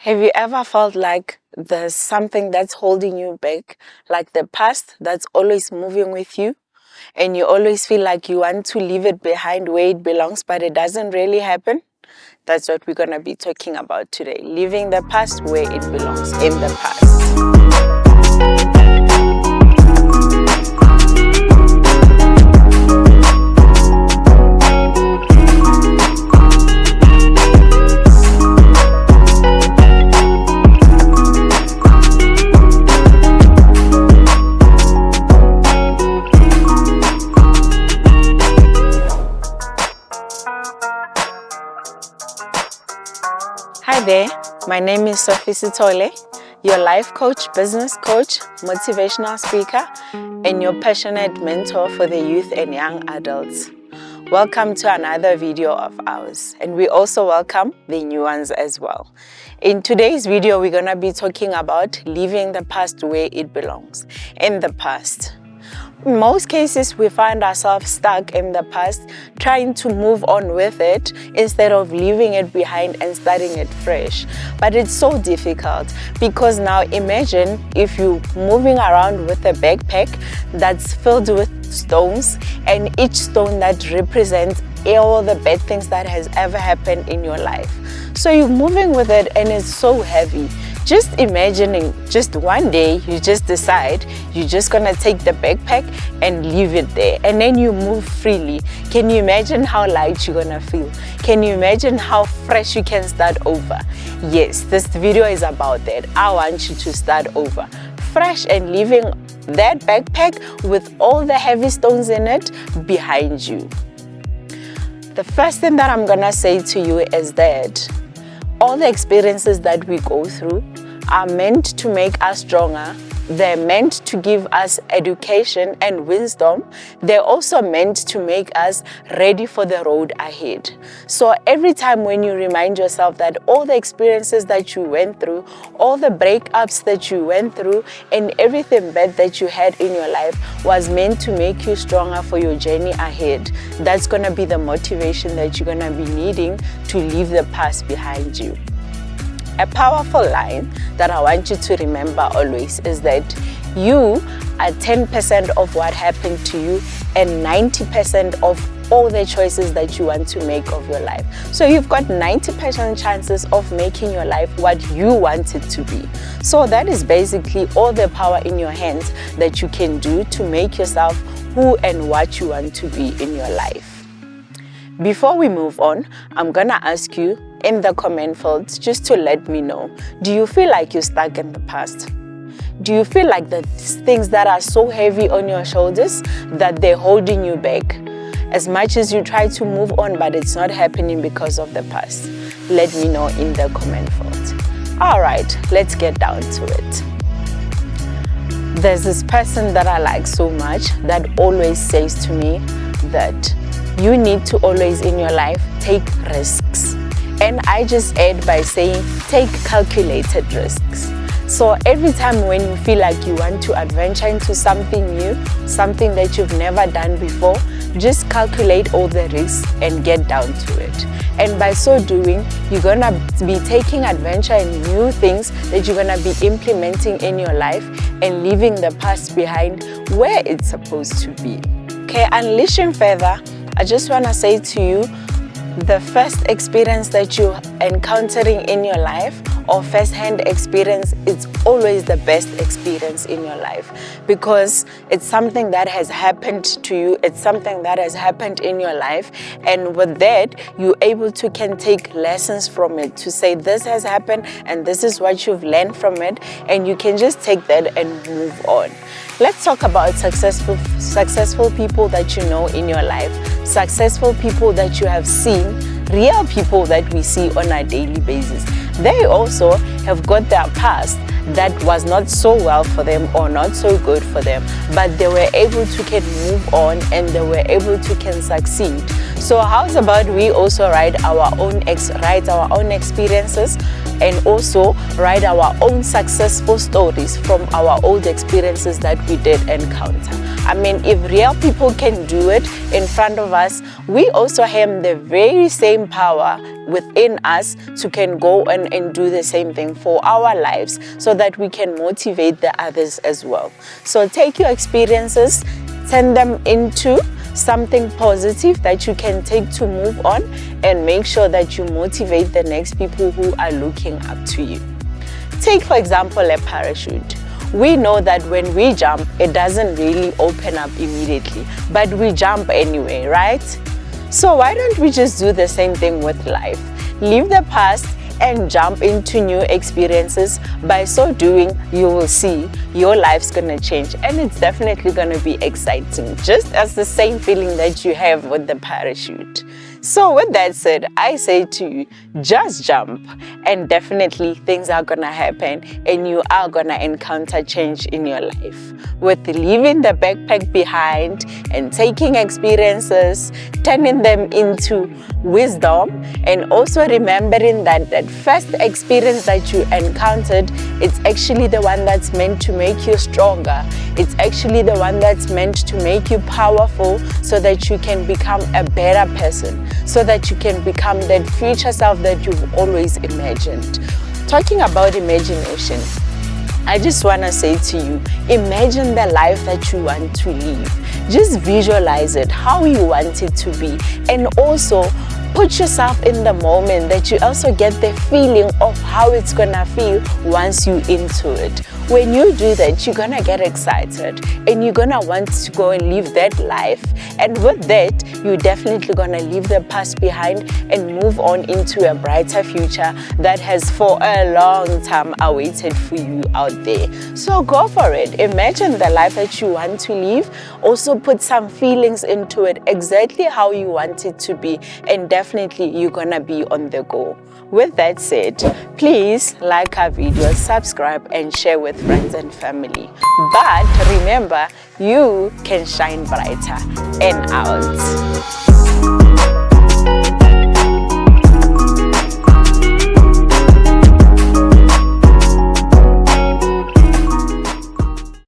Have you ever felt like there's something that's holding you back, like the past that's always moving with you, and you always feel like you want to leave it behind where it belongs, but it doesn't really happen? That's what we're going to be talking about today, leaving the past where it belongs, in the past. Hi there, my name is Sophie Sitole, your life coach, business coach, motivational speaker, and your passionate mentor for the youth and young adults. Welcome to another video of ours, and we also welcome the new ones as well. In today's video, we're going to be talking about leaving the past where it belongs, in the past. In most cases, we find ourselves stuck in the past, trying to move on with it instead of leaving it behind and starting it fresh. But it's so difficult because now imagine if you're moving around with a backpack that's filled with stones, and each stone that represents all the bad things that has ever happened in your life. So you're moving with it and it's so heavy. Just imagining just one day you just decide you're just gonna take the backpack and leave it there, and then you move freely. Can you imagine how light you're gonna feel? Can you imagine how fresh you can start over? Yes, this video is about that. I want you to start over, fresh, and leaving that backpack with all the heavy stones in it behind you. The first thing that I'm gonna say to you is that all the experiences that we go through are meant to make us stronger. They're meant to give us education and wisdom. They're also meant to make us ready for the road ahead. So every time when you remind yourself that all the experiences that you went through, all the breakups that you went through, and everything bad that you had in your life was meant to make you stronger for your journey ahead, that's going to be the motivation that you're going to be needing to leave the past behind you. A powerful line that I want you to remember always is that you are 10% of what happened to you and 90% of all the choices that you want to make of your life. So you've got 90% chances of making your life what you want it to be. So that is basically all the power in your hands that you can do to make yourself who and what you want to be in your life. Before we move on, I'm gonna ask you in the comment field just to let me know, do you feel like you're stuck in the past? Do you feel like the things that are so heavy on your shoulders that they're holding you back? As much as you try to move on, but it's not happening because of the past. Let me know in the comment field. All right, let's get down to it. There's this person that I like so much that always says to me that you need to always in your life take risks. And I just add by saying take calculated risks. So every time when you feel like you want to adventure into something new, something that you've never done before, just calculate all the risks and get down to it. And by so doing, you're gonna be taking adventure and new things that you're gonna be implementing in your life and leaving the past behind where it's supposed to be. Okay, unleashing further, I just wanna say to you, the first experience that you're encountering in your life or first-hand experience, it's always the best experience in your life because it's something that has happened to you, it's something that has happened in your life, and with that you're able to can take lessons from it to say this has happened and this is what you've learned from it, and you can just take that and move on. Let's talk about successful people that you know in your life, successful people that you have seen, real people that we see on a daily basis. They also have got their past that was not so well for them or not so good for them, but they were able to can move on and they were able to can succeed. So how's about we also write our own experiences and also write our own successful stories from our old experiences that we did encounter. I mean, if real people can do it in front of us, we also have the very same power within us to can go and do the same thing for our lives, so that we can motivate the others as well. So take your experiences, turn them into something positive that you can take to move on, and make sure that you motivate the next people who are looking up to you. Take, for example, a parachute. We know that when we jump, it doesn't really open up immediately, but we jump anyway, right? So why don't we just do the same thing with life? Leave the past and jump into new experiences. By so doing, you will see your life's gonna change, and it's definitely gonna be exciting, just as the same feeling that you have with the parachute. So with that said, I say to you, just jump, and definitely things are gonna happen and you are gonna encounter change in your life. With leaving the backpack behind and taking experiences, turning them into wisdom, and also remembering that that first experience that you encountered, it's actually the one that's meant to make you stronger. It's actually the one that's meant to make you powerful, so that you can become a better person, so that you can become that future self that you've always imagined. Talking about imagination, I just want to say to you, imagine the life that you want to live. Just visualize it, how you want it to be, and also put yourself in the moment, that you also get the feeling of how it's gonna feel once you're into it. When you do that, you're gonna get excited and you're gonna want to go and live that life. And with that, you're definitely gonna leave the past behind and move on into a brighter future that has for a long time awaited for you out there. So go for it. Imagine the life that you want to live. Also put some feelings into it, exactly how you want it to be, and definitely you're gonna be on the go. With that said, please like our videos, subscribe, and share with friends and family. But remember, you can shine brighter. And out.